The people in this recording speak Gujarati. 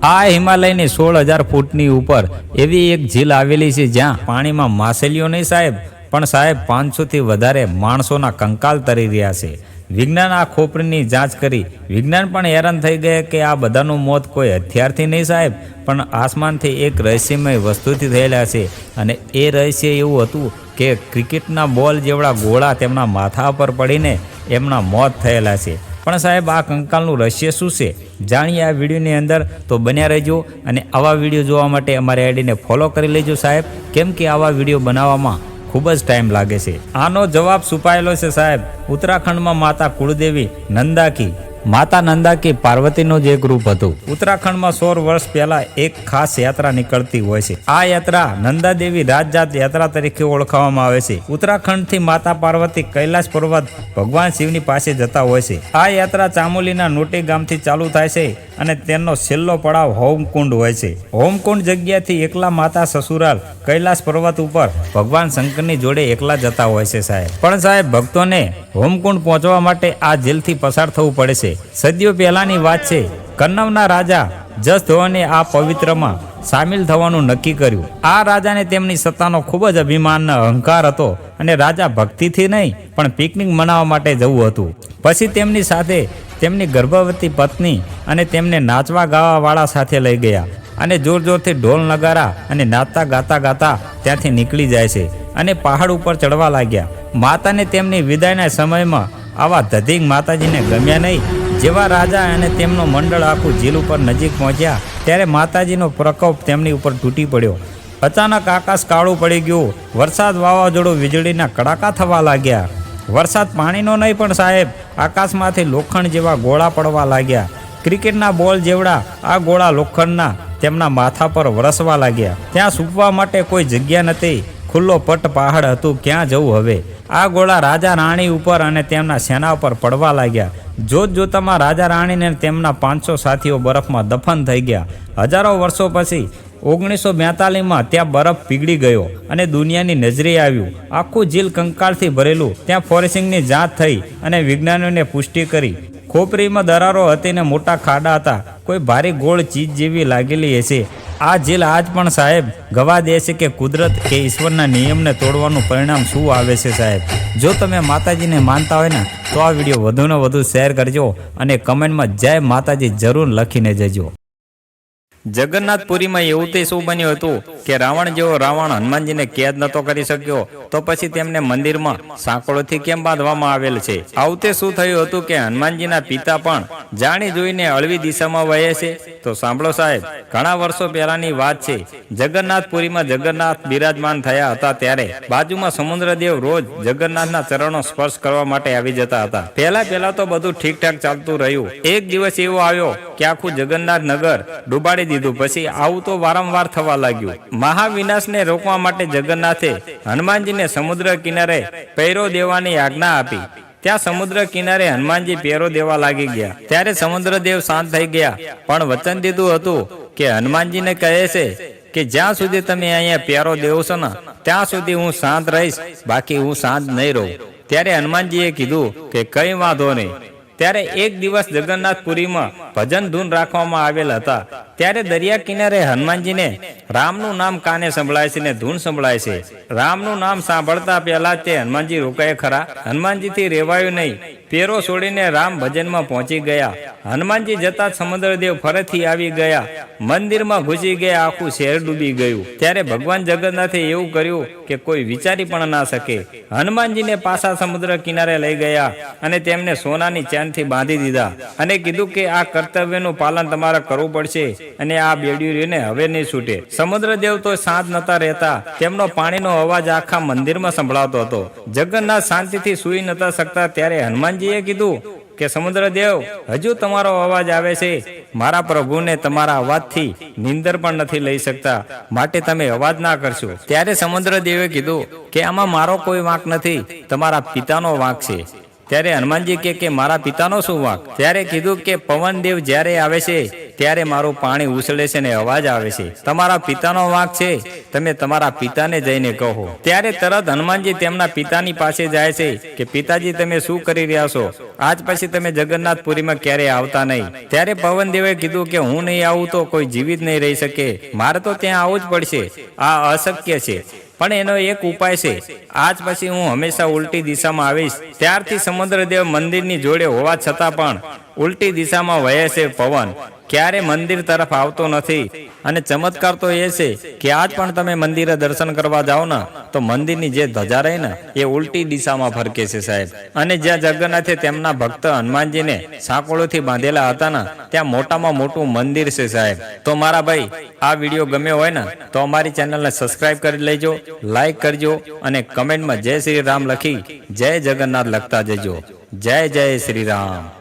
આ હિમાલયની 16,000 ફૂટની ઉપર એવી એક ઝીલ આવેલી છે જ્યાં પાણીમાં માછલીઓ નહીં સાહેબ, પણ સાહેબ 500 થી વધારે માણસોના કંકાલ તરી રહ્યા છે. વિજ્ઞાન આ ખોપરીની જાંચ કરી વિજ્ઞાન પણ હેરાન થઈ ગયા કે આ બધાનું મોત કોઈ હથિયારથી નહીં સાહેબ, પણ આસમાનથી એક રહસ્યમય વસ્તુથી થયેલા છે. અને એ રહસ્ય એવું હતું કે ક્રિકેટના બોલ જેવડા ગોળા તેમના માથા પર પડીને એમના મોત થયેલા છે. પણ સાહેબ આ કંકાલનું રહસ્ય શું છે જાણીએ આ વિડીયોની અંદર, તો બન્યા રહેજો. અને આવા વિડીયો જોવા માટે અમારી આઈડીને ફોલો કરી લેજો સાહેબ, કેમ કે આવા વિડીયો બનાવવામાં ખૂબ જ ટાઈમ લાગે છે. આનો જવાબ છુપાયેલો છે સાહેબ ઉત્તરાખંડમાં માતા કુળદેવી નંદાકી. માતા નંદાકી પાર્વતીનું જ એક રૂપ હતું. ઉત્તરાખંડમાં 16 વર્ષ પહેલા એક ખાસ યાત્રા નીકળતી હોય છે. આ યાત્રા નંદાદેવી રાજજાત યાત્રા તરીકે ઓળખવામાં આવે છે. ઉત્તરાખંડથી માતા પાર્વતી કૈલાશ પર્વત ભગવાન શિવની પાસે જતા હોય છે. આ યાત્રા ચામોલીના નોટી ગામથી ચાલુ થાય છે અને તેનો છેલ્લો પડાવ હોમકુંડ હોય છે. હોમકુંડ જગ્યાથી એકલા માતા સસુરાલ કૈલાશ પર્વત ઉપર ભગવાન શંકરની જોડે એકલા જતા હોય છે સાહેબ. પણ સાહેબ ભક્તોને હોમકુંડ પહોંચવા માટે આ જેલથી પસાર થવું પડે છે. સદીઓ પહેલાની વાત છે. કન્નવના રાજા જસધોને આ પવિત્રમાં સામેલ થવાનું નક્કી કર્યું. આ રાજાને તેમની સત્તાનો ખૂબ જ અભિમાન અહંકાર હતો અને રાજા ભક્તિથી નહીં પણ પિકનિક મનાવવા માટે જવું હતું. પછી તેમની સાથે તેમની ગર્ભવતી પત્ની અને તેમને નાચવા ગાવા વાળા સાથે લઈ ગયા અને જોર જોરથી ઢોલ નગારા અને નાચતા ગાતા ગાતા ત્યાંથી નીકળી જાય છે અને પહાડ ઉપર ચડવા લાગ્યા. માતાને તેમની વિદાયના સમયમાં આવા ધધિંગ માતાજીને ગમ્યા નહીં. જેવા રાજા અને તેમનો મંડળ આખું ઝીલ ઉપર નજીક પહોંચ્યા ત્યારે માતાજીનો પ્રકોપ તેમની ઉપર તૂટી પડ્યો. અચાનક આકાશ કાળું પડી ગયું. વરસાદ, વાવાઝોડું, વીજળીના કડાકા થવા લાગ્યા. વરસાદ પાણીનો નહીં પણ સાહેબ આકાશમાંથી લોખંડ જેવા ગોળા પડવા લાગ્યા. ક્રિકેટના બોલ જેવડા આ ગોળા લોખંડના તેમના માથા પર વરસવા લાગ્યા. ત્યાં સૂકવા માટે કોઈ જગ્યા નથી. ખુલ્લો પટ પહાડ હતું, ક્યાં જવું હવે? આ ગોળા રાજા રાણી ઉપર અને તેમના સેના ઉપર પડવા લાગ્યા. જોત જોતામાં રાજા રાણીને તેમના 500 સાથીઓ બરફમાં દફન થઈ ગયા. હજારો વર્ષો પછી 1942માં ત્યાં બરફ પીગળી ગયો અને દુનિયાની નજરે આવ્યું. આખું ઝીલ કંકાળથી ભરેલું. ત્યાં ફોરેન્સિકની જાંચ થઈ અને વિજ્ઞાનીઓને પુષ્ટિ કરી. ખોપરીમાં દરારો હતી ને મોટા ખાડા હતા. કોઈ ભારે ગોળ ચીજ જેવી લાગેલી હશે. આ ઝીલ આજ પણ સાહેબ ગવા દે છે કે કુદરત કે ઈશ્વરના નિયમને તોડવાનું પરિણામ શું આવે છે સાહેબ. જો તમે માતાજીને માનતા હોય ને તો આ વિડીયો વધુને વધુ શેર કરજો અને કમેન્ટમાં જય માતાજી જરૂર લખીને જજો. જગન્નાથપુરીમાં એવું તે શું બન્યું હતું કે રાવણ જેવો રાવણ હનુમાનજીને કેદ નતો કરી શક્યો, તો પછી તેમને મંદિરમાં સાંકળોથી કેમ બાંધવામાં આવેલ છે? આવું તે શું થયું હતું કે હનુમાનજીના પિતા પણ જાણી જોઈને અળવી દિશામાં વહે છે? તો સાંભળો સાહેબ, ઘણા વર્ષો પહેલાની વાત છે. જગન્નાથપુરીમાં જગન્નાથ બિરાજમાન થયા હતા ત્યારે બાજુમાં સમુદ્રદેવ રોજ જગન્નાથના ચરણો સ્પર્શ કરવા માટે આવી જતા હતા. પહેલા તો બધું ઠીકઠાક ચાલતું રહ્યું. એક દિવસ એવો આવ્યો કે આખું જગન્નાથ નગર ડૂબાડી દીધું. પછી આવું તો વારંવાર થવા લાગ્યું. મહાવિનાશને રોકવા માટે જગન્નાથે હનુમાનજીને સમુદ્ર કિનારે પહેરો દેવાની આજ્ઞા આપી. ત્યાં સમુદ્ર કિનારે હનુમાનજી પહેરો દેવા લાગી ગયા. ત્યારે સમુદ્રદેવ શાંત થઈ ગયા, પણ વચન દીધું હતું કે હનુમાનજીને કહે છે કે જ્યાં સુધી તમે અહીંયા પહેરો દેવો છો ને ત્યાં સુધી હું શાંત રહીશ, બાકી હું શાંત નહીં રહું. ત્યારે હનુમાનજીએ કીધું કે કઈ વાંધો નહીં. ત્યારે એક દિવસ જગન્નાથપુરીમાં ભજન ધૂન રાખવામાં આવેલ હતા. ત્યારે દરિયા કિનારે હનુમાનજીને રામનું નામ કાને સંભળાય છે ને ધૂન સંભળાય છે. રામનું નામ સાંભળતા પહેલા તે હનુમાનજી રોકાય ખરા? હનુમાનજીથી રેવાયું નહીં. પેરો છોડીને રામ ભજનમાં પહોંચી ગયા. હનુમાનજી જતા સમુદ્રદેવ ફરીથી આવી ગયા. મંદિરમાં ઘૂસી ગયા. આખું શહેર ડૂબી ગયું. ત્યારે ભગવાન જગન્નાથે એવું કર્યું કે કોઈ વિચારી પણ ના શકે. હનુમાનજીને પાછા સમુદ્ર કિનારે લઈ ગયા અને તેમને સોનાની ચેનથી બાંધી દીધા અને કીધું કે આ કર્તવ્યનું પાલન તમારે કરવું પડશે અને આ બેડીઓને હવે નહીં છૂટે. સમુદ્રદેવ તો શાંત નતા રહેતા. તેમનો પાણીનો અવાજ આખા મંદિરમાં સંભળાતો હતો. જગન્નાથ શાંતિથી સૂઈ નતા શકતા. ત્યારે હનુમાનજીએ કીધું કે સમુદ્રદેવ, હજુ તમારો અવાજ આવે છે. મારા પ્રભુને તમારા અવાજથી નિંદર પણ નથી લઈ શકતા, માટે તમે અવાજ ના કરશો. ત્યારે સમુદ્રદેવે કીધું કે આમાં મારો કોઈ વાંક નથી, તમારા પિતાનો વાંક છે. ત્યારે હનુમાનજી કે મારા પિતાનો શું વાંક? ત્યારે કીધું કે પવનદેવ જ્યારે આવે છે ત્યારે મારું પાણી ઉછળે છે ને અવાજ આવે છે. તમારા પિતાનો વાંક છે, તમે તમારા પિતાને જઈને કહો. ત્યારે તરત હનુમાનજી તેમના પિતાની પાસે જાય છે કે પિતાજી, તમે શું કરી રહ્યા છો? આજ પછી તમે જગન્નાથપુરીમાં ક્યારેય આવતા નહીં. ત્યારે પવનદેવે કીધું કે હું નહીં આવું તો કોઈ જીવિત નહીં રહી શકે, મારે તો ત્યાં આવવું જ પડશે. આ અશક્ય છે, પણ એનો એક ઉપાય છે. આજ પછી હું હંમેશા ઉલટી દિશામાં આવીશ. ત્યારથી સમુદ્રદેવ મંદિરની જોડે હોવા છતાં પણ ઉલટી દિશામાં વહે છે પવન, ક્યારે મંદિર તરફ આવતો નથી. અને ચમત્કાર તો એ છે કે આજ પણ તમે મંદિરે દર્શન કરવા જાઓ ને તો મંદિરની જે ધજા રહી ને એ ઉલટી દિશામાં ફરકે છે સાહેબ. અને જ્યાં જગન્નાથે તેમના ભક્ત હનુમાનજીને સાંકળોથી બાંધેલા હતા ને ત્યાં મોટામાં મોટું મંદિર છે સાહેબ. તો મારા ભાઈ, આ વિડીયો ગમ્યો હોય ને તો અમારી ચેનલને સબસ્ક્રાઇબ કરી લેજો, લાઈક કરજો અને કમેન્ટમાં જય શ્રી રામ લખી જય જગન્નાથ લખતા જજો. જય જય શ્રી રામ.